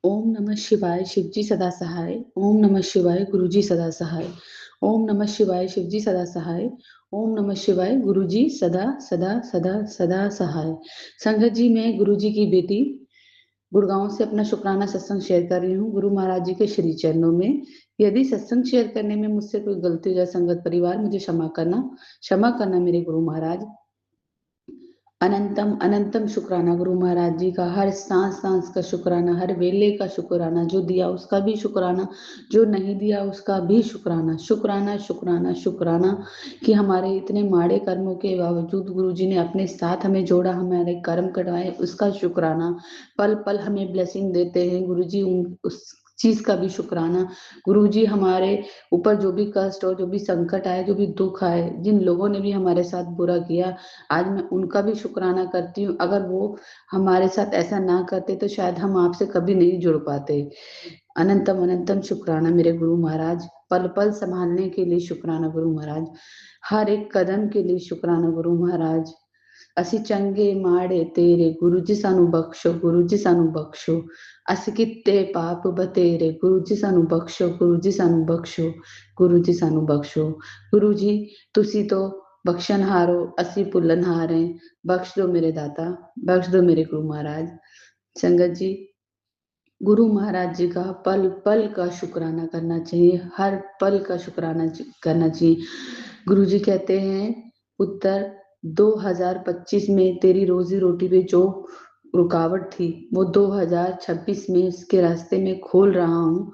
ओम नमः शिवाय शिवजी सदा सहाय। ओम नमः शिवाय गुरुजी सदा सहाय। ओम नमः शिवाय शिवजी सदा सहाय। ओम नमः शिवाय गुरुजी सदा सदा सदा सदा सहाय। संगत जी, मैं गुरुजी की बेटी गुड़गांव से अपना शुक्राना सत्संग शेयर कर रही हूँ गुरु महाराज जी के श्री चरणों में। यदि सत्संग शेयर करने में मुझसे कोई गलती हो जाए संगत परिवार, मुझे क्षमा करना मेरे गुरु महाराज। अनंतम अनंतम शुक्राना गुरु महाराज जी का, हर सांस सांस का शुक्राना, हर वेले का शुक्राना, जो दिया उसका भी शुक्राना, जो नहीं दिया उसका भी शुक्राना। शुक्राना शुक्राना शुक्राना कि हमारे इतने माड़े कर्मों के बावजूद गुरु जी ने अपने साथ हमें जोड़ा, हमारे कर्म कटवाए, उसका शुक्राना। पल पल हमें ब्लेसिंग देते हैं गुरु जी, उस चीज का भी शुक्राना। गुरु जी हमारे ऊपर जो भी कष्ट हो, जो भी संकट आए, जो भी दुख आए, जिन लोगों ने भी हमारे साथ बुरा किया, आज मैं उनका भी शुक्राना करती हूँ। अगर वो हमारे साथ ऐसा ना करते तो शायद हम आपसे कभी नहीं जुड़ पाते। अनंतम अनंतम शुक्राना मेरे गुरु महाराज। पल पल संभालने के लिए शुक्राना गुरु महाराज। हर एक कदम के लिए शुक्राना गुरु महाराज। ਅਸੀਂ ਚੰਗੇ ਮਾੜੇ ਤੇਰੇ ਗੁਰੂ ਜੀ ਸਾਨੂੰ ਬਖਸ਼ੋ, ਗੁਰੂ ਜੀ ਸਾਨੂੰ ਬਖਸ਼ੋ। ਅਸੀਂ ਕੀਤੇ ਪਾਪ ਬਤੇਰੇ ਗੁਰੂ ਜੀ ਸਾਨੂੰ ਬਖਸ਼ੋ, ਗੁਰੂ ਜੀ ਸਾਨੂੰ ਬਖਸ਼ੋ, ਗੁਰੂ ਜੀ ਸਾਨੂੰ ਬਖਸ਼ੋ। ਗੁਰੂ ਜੀ ਤੁਸੀਂ तो बख्शनहार हो, ਅਸੀਂ ਭੁੱਲਣਹਾਰ हैं। बख्श दो मेरे दाता, बख्श दो मेरे गुरु महाराज। संगत जी, गुरु महाराज जी का पल पल का शुक्राना करना चाहिए, हर पल का शुक्राना करना चाहिए। गुरु जी कहते हैं उत्तर 2025 में तेरी रोजी रोटी पे जो रुकावट थी वो 2026 में इसके रास्ते में खोल रहा हूँ।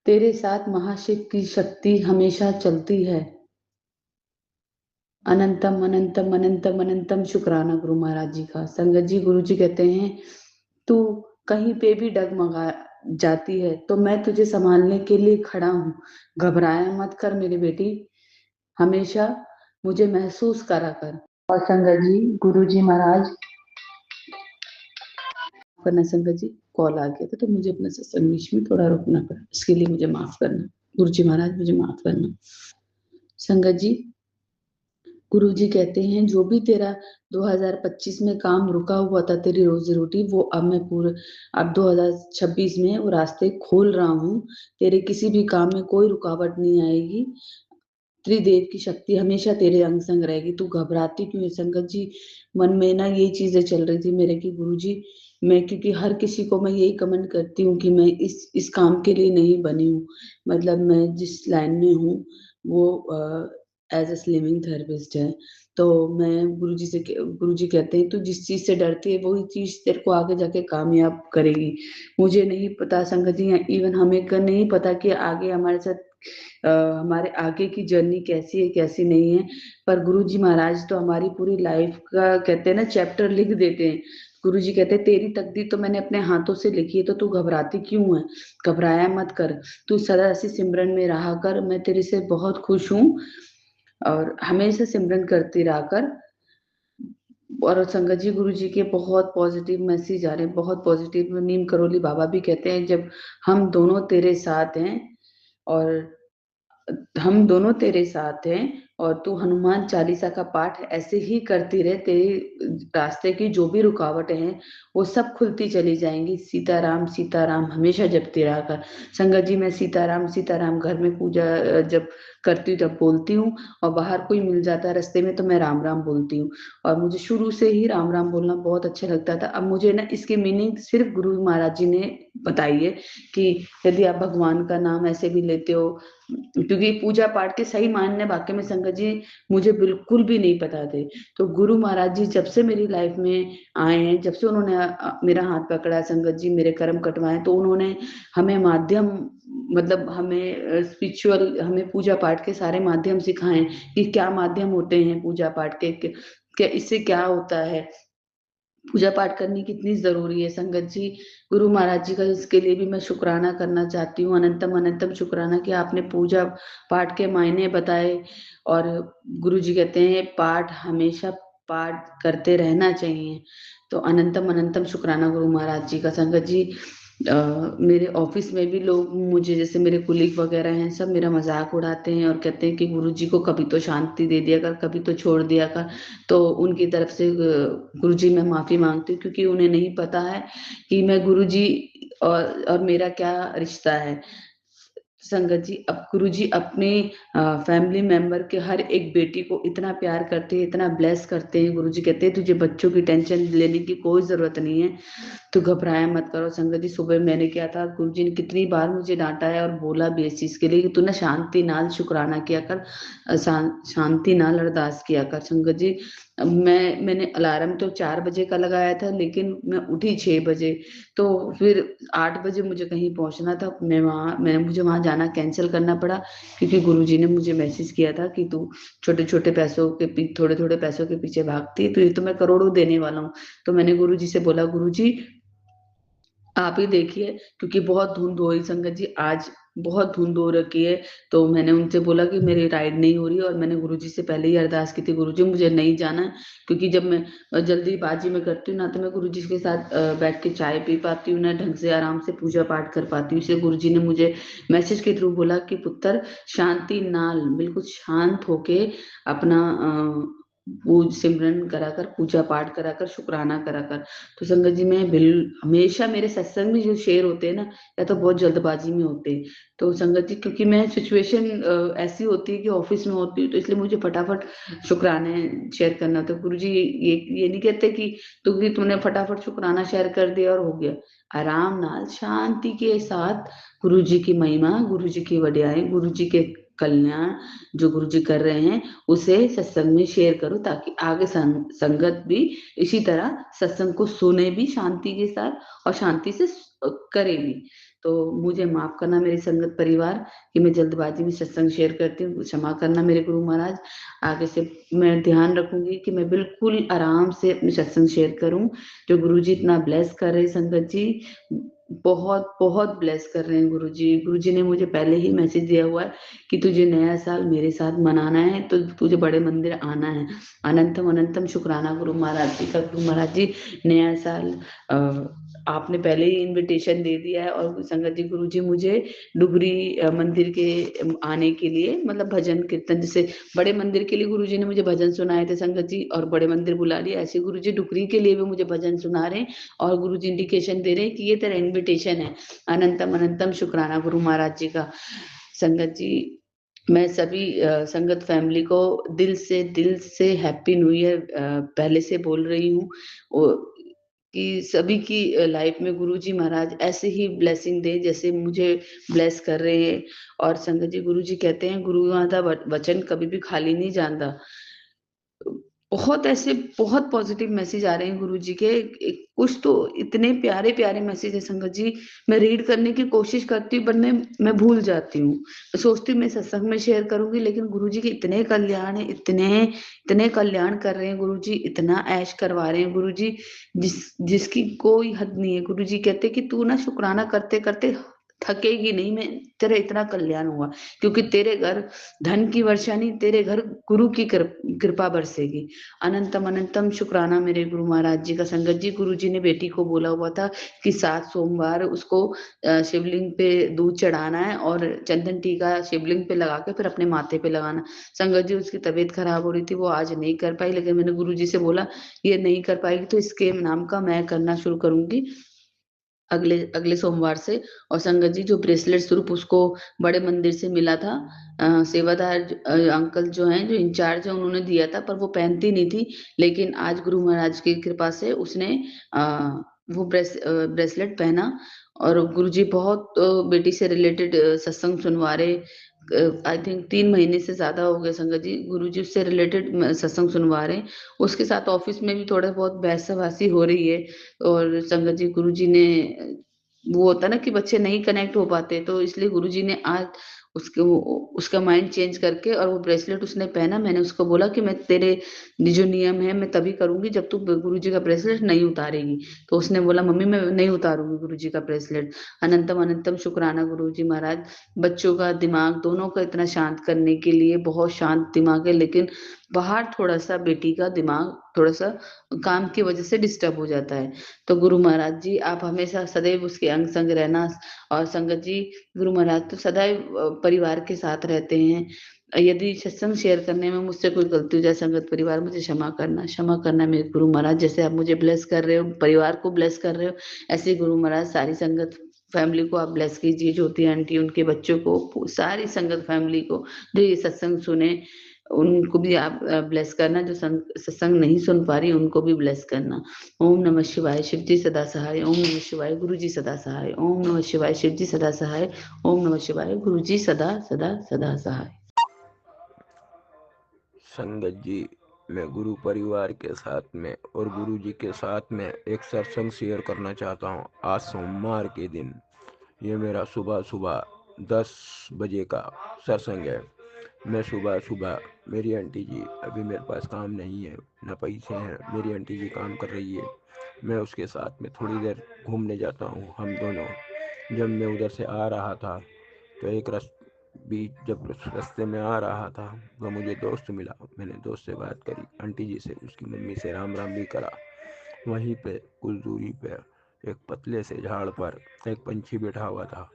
तेरे साथ महाशिव की शक्ति हमेशा चलती है। अनंतम अनंतम अनंतम अनंतम शुक्राना गुरु महाराज जी का। संगत जी, गुरु जी कहते हैं तू कहीं पे भी डगमगा जाती है तो मैं तुझे संभालने के लिए खड़ा हूँ। घबराया मत कर मेरी बेटी, हमेशा मुझे महसूस करा कर। और संगत जी, गुरु जी महाराज करना, संगत जी कॉल आ गया था तो मुझे अपना सत्संग बीच में थोड़ा रोकना पड़ा, इसके लिए मुझे माफ करना। गुरु जी महाराज मुझे माफ करना। संगत जी, गुरु जी कहते हैं जो भी तेरा 2025 में काम रुका हुआ था, तेरी रोजी रोटी, वो अब 2026 में वो रास्ते खोल रहा हूँ। तेरे किसी भी काम में कोई रुकावट नहीं आएगी। त्रिदेव की शक्ति हमेशा तेरे अंग संग रहेगी। तू घबराती क्यों है संगत जी? मन में ना ये चीजें चल रही थी मेरे की गुरु जी, मैं क्योंकि हर किसी को मैं यही कमेंट करती हूँ कि मैं इस काम के लिए नहीं बनी हूँ। मतलब मैं जिस लाइन में हूँ वो एज अ स्लिमिंग थेरेपिस्ट है। तो मैं गुरु जी कहते हैं तू जिस चीज से डरती है वही चीज तेरे को आगे जाके कामयाब करेगी। मुझे नहीं पता संगत जी, इवन हमें नहीं पता कि आगे हमारे साथ हमारे आगे की जर्नी कैसी है कैसी नहीं है, पर गुरु जी महाराज तो हमारी पूरी लाइफ का कहते हैं ना चैप्टर लिख देते हैं। गुरु जी कहते हैं तेरी तकदीर तो मैंने अपने हाथों से लिखी है, तो तू घबराती क्यों है? घबराया मत कर, तू सदा ऐसी सिमरन में रहा कर। मैं तेरे से बहुत खुश हूँ और हमेशा सिमरन करती रहा कर। और संगत जी, गुरु जी के बहुत पॉजिटिव मैसेज आ रहे हैं, बहुत पॉजिटिव। नीम करोली बाबा भी कहते हैं जब हम दोनों तेरे साथ हैं और हम दोनों तेरे साथ हैं और तू हनुमान चालीसा का पाठ ऐसे ही करती रहे, तेरे रास्ते की जो भी रुकावटें हैं वो सब खुलती चली जाएंगी। सीताराम हमेशा जपती रहा कर। संगत जी, मैं सीताराम घर में पूजा जब करती हूँ तब बोलती हूँ, और बाहर कोई मिल जाता है रास्ते में तो मैं राम राम बोलती हूँ। और मुझे शुरू से ही राम राम बोलना बहुत अच्छा लगता था। अब मुझे ना इसकी मीनिंग सिर्फ गुरु महाराज जी ने बताई है कि यदि आप भगवान का नाम ऐसे भी लेते हो, क्योंकि पूजा पाठ के सही मायने वाक्य में संगत जी मुझे बिल्कुल भी नहीं पता थे। तो गुरु महाराज जी जब से मेरी लाइफ में आए हैं, जब से उन्होंने मेरा हाथ पकड़ा संगत जी, मेरे कर्म कटवाए, तो उन्होंने हमें माध्यम, मतलब हमें स्पिरिचुअल, हमें पूजा पाठ के सारे माध्यम सिखाए कि क्या माध्यम होते हैं पूजा पाठ के, क्या इससे क्या होता है, पूजा पाठ करनी कितनी जरूरी है। संगत जी, गुरु महाराज जी का इसके लिए भी मैं शुक्राना करना चाहती हूँ। अनंतम अनंतम शुक्राना कि आपने पूजा पाठ के मायने बताए। और गुरु जी कहते हैं पाठ हमेशा पाठ करते रहना चाहिए। तो अनंतम अनंतम शुक्राना गुरु महाराज जी का। संगत जी, मेरे ऑफिस में भी लोग मुझे, जैसे मेरे कुलीग वगैरह हैं, सब मेरा मजाक उड़ाते हैं और कहते हैं कि गुरु जी को कभी तो शांति दे दिया कर, कभी तो छोड़ दिया कर। तो उनकी तरफ से गुरु जी मैं माफी मांगती हूँ, क्योंकि उन्हें नहीं पता है कि मैं गुरु जी और मेरा क्या रिश्ता है। संगत जी, अब गुरुजी अपने फैमिली मेंबर के हर एक बेटी को इतना प्यार करते हैं, इतना ब्लेस करते हैं। गुरुजी कहते हैं तुझे बच्चों की टेंशन लेने की कोई जरूरत नहीं है, तू घबराया मत करो। संगत जी, सुबह मैंने किया था, गुरुजी ने कितनी बार मुझे डांटा है और बोला भी इस चीज के लिए कि तू ना शांति नाल शुक्राना किया कर, शांति नाल अरदास किया कर। संगत जी, मैंने अलार्म तो 4 बजे का लगाया था, लेकिन मैं उठी 6 बजे। तो फिर 8 बजे मुझे कहीं पहुंचना था, मुझे वहां जाना कैंसिल करना पड़ा, क्योंकि गुरुजी ने मुझे मैसेज किया था कि तू छोटे छोटे पैसों के थोड़े थोड़े पैसों के पीछे भागती है, तो ये तो मैं करोड़ों देने वाला हूँ। तो मैंने गुरुजी से बोला, गुरुजी आप ही देखिए, क्योंकि बहुत धुंध हो रही संगत जी, आज बहुत धुंध हो रखी है। तो मैंने उनसे बोला कि मेरी राइड नहीं हो रही, और मैंने गुरुजी से पहले ही अरदास की थी, गुरुजी मुझे नहीं जाना है। क्योंकि जब मैं जल्दीबाजी में करती हूँ ना, तो मैं गुरुजी के साथ बैठ के चाय पी पाती हूँ ना, ढंग से आराम से पूजा पाठ कर पाती हूँ। इसलिए गुरुजी ने मुझे मैसेज के थ्रू बोला कि पुत्र, शांति नाल बिल्कुल शांत होके अपना पूज सिमरन करा कर, पूजा पाठ करा कर, शुक्राना करा कर। तो संगत जी, मैं बिल हमेशा मेरे सत्संग में जो शेर होते हैं ना, या तो बहुत जल्दबाजी में होते हैं। तो संगत जी, क्योंकि मैं सिचुएशन ऐसी होती है कि ऑफिस में होती हूँ, तो इसलिए मुझे फटाफट शुक्राने शेयर करना होता है। गुरु जी ये नहीं कहते कि तुमने फटाफट शुक्राना शेयर कर दिया और हो गया। आराम नाल शांति के साथ गुरु जी की महिमा, गुरु जी की वड्याई, गुरु जी के कल्याण जो गुरु जी कर रहे हैं, उसे सत्संग में शेयर करो, ताकि आगे संगत भी इसी तरह सत्संग को सुने भी शांति के साथ और शांति से करे भी। तो मुझे माफ करना मेरी संगत परिवार कि मैं जल्दबाजी में सत्संग शेयर करती हूँ, क्षमा करना मेरे गुरु महाराज। आगे से मैं ध्यान रखूंगी कि मैं बिल्कुल आराम से अपने सत्संग शेयर करूं। जो गुरु जी इतना ब्लेस कर रहे हैं संगत जी, बहुत बहुत ब्लेस कर रहे हैं गुरु जी। गुरु जी ने मुझे पहले ही मैसेज दिया हुआ है कि तुझे नया साल मेरे साथ मनाना है, तो तुझे बड़े मंदिर आना है। अनंतम अनंतम शुक्राना गुरु महाराज जी का। गुरु महाराज जी, नया साल आपने पहले ही इनविटेशन दे दिया है, और संगत जी गुरु जी मुझे डुगरी मंदिर के आने के लिए, मतलब भजन कीर्तन, जैसे बड़े मंदिर के लिए गुरु जी ने मुझे भजन सुनाए थे संगत जी, और बड़े मंदिर बुला लिया, ऐसे गुरु जी डुगरी के लिए भी मुझे भजन सुना रहे हैं, और गुरु जी इंडिकेशन दे रहे हैं कि ये तेरा इन्विटेशन है। अनंतम अनंतम शुक्राना गुरु महाराज जी का। संगत जी, मैं सभी संगत फैमिली को दिल से हैप्पी न्यू ईयर पहले से बोल रही हूँ, कि सभी की लाइफ में गुरुजी महाराज ऐसे ही ब्लेसिंग दे जैसे मुझे ब्लेस कर रहे हैं। और संगत जी, गुरुजी कहते हैं गुरुओं का वचन कभी भी खाली नहीं जाता। बहुत ऐसे बहुत पॉजिटिव मैसेज आ रहे हैं गुरुजी के, कुछ तो इतने प्यारे प्यारे मैसेज है संगत जी। मैं रीड करने की कोशिश करती हूँ, पर मैं भूल जाती हूँ। मैं सोचती हूँ मैं सत्संग में शेयर करूंगी, लेकिन गुरुजी के इतने कल्याण है, इतने इतने कल्याण कर रहे हैं गुरुजी, इतना ऐश करवा रहे हैं गुरुजी, जिसकी कोई हद नहीं है। गुरुजी कहते कि तू ना शुक्राना करते करते थकेगी नहीं, मैं तेरा इतना कल्याण हुआ, क्योंकि तेरे घर धन की वर्षा नहीं, तेरे घर गुरु की कृपा बरसेगी। अनंतम अनंतम शुक्राना मेरे गुरु महाराज जी का। संगत जी, गुरु जी ने बेटी को बोला हुआ था कि 7 सोमवार उसको शिवलिंग पे दूध चढ़ाना है, और चंदन टीका शिवलिंग पे लगा के फिर अपने माथे पे लगाना। संगत जी, उसकी तबीयत खराब हो रही थी, वो आज नहीं कर पाई, लेकिन मैंने गुरु जी से बोला ये नहीं कर पाएगी तो इसके नाम का मैं करना शुरू करूंगी अगले अगले सोमवार से। और संगत जी, जो ब्रेसलेट स्वरूप उसको बड़े मंदिर से मिला था, सेवादार अंकल जो हैं, जो इंचार्ज है, उन्होंने दिया था, पर वो पहनती नहीं थी। लेकिन आज गुरु महाराज की कृपा से उसने वो ब्रेसलेट पहना। और गुरु जी बहुत बेटी से रिलेटेड सत्संग सुनवा रहे। आई थिंक 3 महीने से ज्यादा हो गए संगत जी, गुरु जी उससे रिलेटेड सत्संग सुनवा रहे हैं। उसके साथ ऑफिस में भी थोड़ा बहुत बहसाबासी हो रही है। और संगत जी, गुरुजी ने, वो होता ना कि बच्चे नहीं कनेक्ट हो पाते, तो इसलिए गुरुजी ने आज उसके उसका माइंड चेंज करके, और वो ब्रेसलेट उसने पहना। मैंने उसको बोला कि मैं तेरे जो नियम है मैं तभी करूंगी जब तू गुरुजी का ब्रेसलेट नहीं उतारेगी। तो उसने बोला मम्मी मैं नहीं उतारूंगी गुरुजी का ब्रेसलेट। अनंतम अनंतम शुक्राना गुरुजी महाराज, बच्चों का दिमाग दोनों का इतना शांत करने के लिए। बहुत शांत दिमाग है, लेकिन बाहर थोड़ा सा बेटी का दिमाग थोड़ा सा काम की वजह से डिस्टर्ब हो जाता है। तो गुरु महाराज जी, आप हमेशा सदैव उसके अंग संग रहना। और संगत जी, गुरु महाराज तो सदैव परिवार के साथ रहते हैं। यदि सत्संग शेयर करने में मुझसे कोई गलती हो जाए संगत परिवार, मुझे क्षमा करना मेरे गुरु महाराज। जैसे आप मुझे ब्लेस कर रहे हो, परिवार को ब्लेस कर रहे हो, ऐसे गुरु महाराज सारी संगत फैमिली को आप ब्लेस कीजिए, ज्योति आंटी, उनके बच्चों को, सारी संगत फैमिली को जो ये सत्संग सुने, उनको भी आप ब्लेस करना। जो सत्संग नहीं सुन पा रही उनको भी ब्लेस करना। ओम नमः शिवाय, शिव जी सदा सहाय। ओम नमः शिवाय, गुरु जी सदा सहाय। ओम नमः शिवाय, शिव जी सदा सहाय। ओम नमः शिवाय, गुरु जी सदा सदा सदा सहाय। संगत जी, मैं गुरु परिवार के साथ में और गुरु जी के साथ में एक सत्संग शेयर करना चाहता हूँ। आज सोमवार के दिन ये मेरा सुबह सुबह 10 बजे का सत्संग है। मैं सुबह सुबह, मेरी आंटी जी, अभी मेरे पास काम नहीं है, न पैसे हैं, मेरी आंटी जी काम कर रही है, मैं उसके साथ में थोड़ी देर घूमने जाता हूँ। हम दोनों, जब मैं उधर से आ रहा था तो एक जब रास्ते में आ रहा था तो मुझे दोस्त मिला। मैंने दोस्त से बात करी, आंटी जी से, उसकी मम्मी से राम राम भी करा। वहीं पे कुछ दूरी पे एक पतले से झाड़ पर एक पंछी बैठा हुआ था,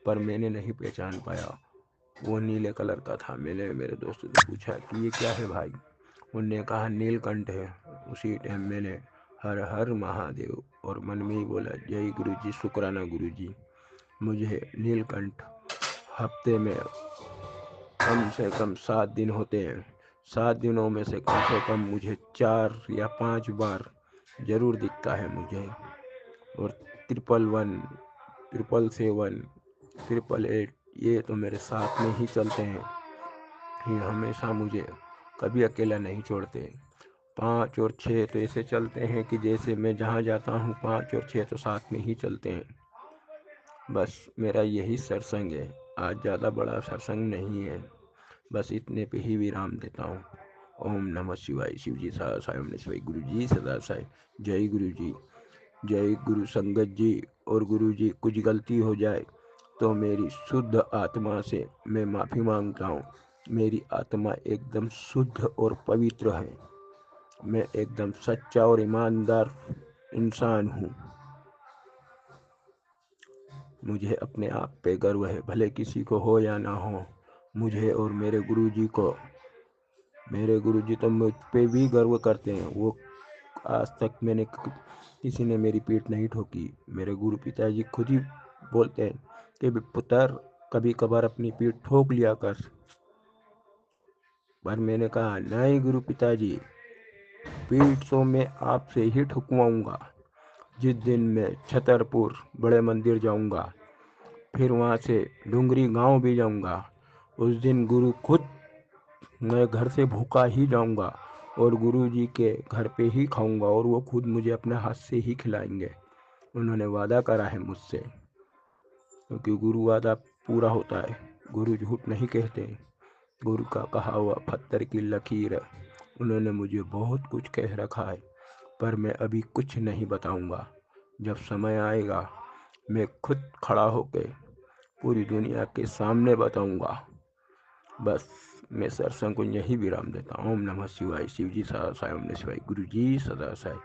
पर मैंने नहीं पहचान पाया, वो नीले कलर का था। मैंने मेरे दोस्त से पूछा कि ये क्या है भाई? उनने कहा नीलकंठ है। उसी टाइम मैंने हर हर महादेव और मन में ही बोला, जय गुरु जी, शुक्राना गुरु जी। मुझे नीलकंठ हफ्ते में कम से कम 7 दिन होते हैं। 7 दिनों में से कम मुझे 4 या 5 बार जरूर दिखता है मुझे। और 111, 777, 888, ये तो मेरे साथ में ही चलते हैं। ये हमेशा मुझे कभी अकेला नहीं छोड़ते। 5 और 6 तो ऐसे चलते हैं कि जैसे मैं जहाँ जाता हूँ 5 और 6 तो साथ में ही चलते हैं। बस मेरा यही सत्संग है। आज ज़्यादा बड़ा सत्संग नहीं है, बस इतने पे ही विराम देता हूँ। ओम नमः शिवाय। शिव जी सदा साई, ओम नमः शिवाय। गुरु जी सदा साई। जय गुरु जी, जय गुरु संगत जी। और गुरु जी, कुछ गलती हो जाए तो मेरी शुद्ध आत्मा से मैं माफ़ी मांगता हूँ। मेरी आत्मा एकदम शुद्ध और पवित्र है। मैं एकदम सच्चा और ईमानदार इंसान हूँ। मुझे अपने आप पे गर्व है, भले किसी को हो या ना हो। मुझे और मेरे गुरुजी तो मुझ पे भी गर्व करते हैं। वो आज तक किसी ने मेरी पीठ नहीं ठोकी। मेरे गुरु पिताजी खुद ही बोलते हैं कि पुत्र, कभी कभार अपनी पीठ ठोक लिया कर। पर मैंने कहा, नहीं गुरु पिताजी, पीठ तो मैं आपसे ही ठुकवाऊंगा। जिस दिन मैं छतरपुर बड़े मंदिर जाऊंगा, फिर वहाँ से डूंगरी गांव भी जाऊंगा, उस दिन गुरु खुद, मैं घर से भूखा ही जाऊंगा और गुरु जी के घर पे ही खाऊंगा और वो खुद मुझे अपने हाथ से ही खिलाएंगे। उन्होंने वादा करा है मुझसे, क्योंकि गुरु वादा पूरा होता है। गुरु झूठ नहीं कहते। गुरु का कहा हुआ पत्थर की लकीर है। उन्होंने मुझे बहुत कुछ कह रखा है, पर मैं अभी कुछ नहीं बताऊंगा। जब समय आएगा मैं खुद खड़ा होकर पूरी दुनिया के सामने बताऊंगा। बस मैं सत्संग को यही विराम देता हूँ। ओम नमः शिवाय। शिव जी सदा साई। ओम नमः शिवाय। गुरु जी सदा साई।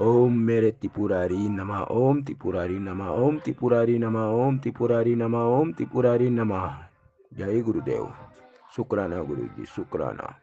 ओम मेरे त्रिपुरारी नमः। ओम त्रिपुरारी नमः। ओम त्रिपुरारी नमः। ओम त्रिपुरारी नमः। ओम त्रिपुरारी नमः। जय गुरुदेव। शुक्राना गुरु जी, शुक्राना।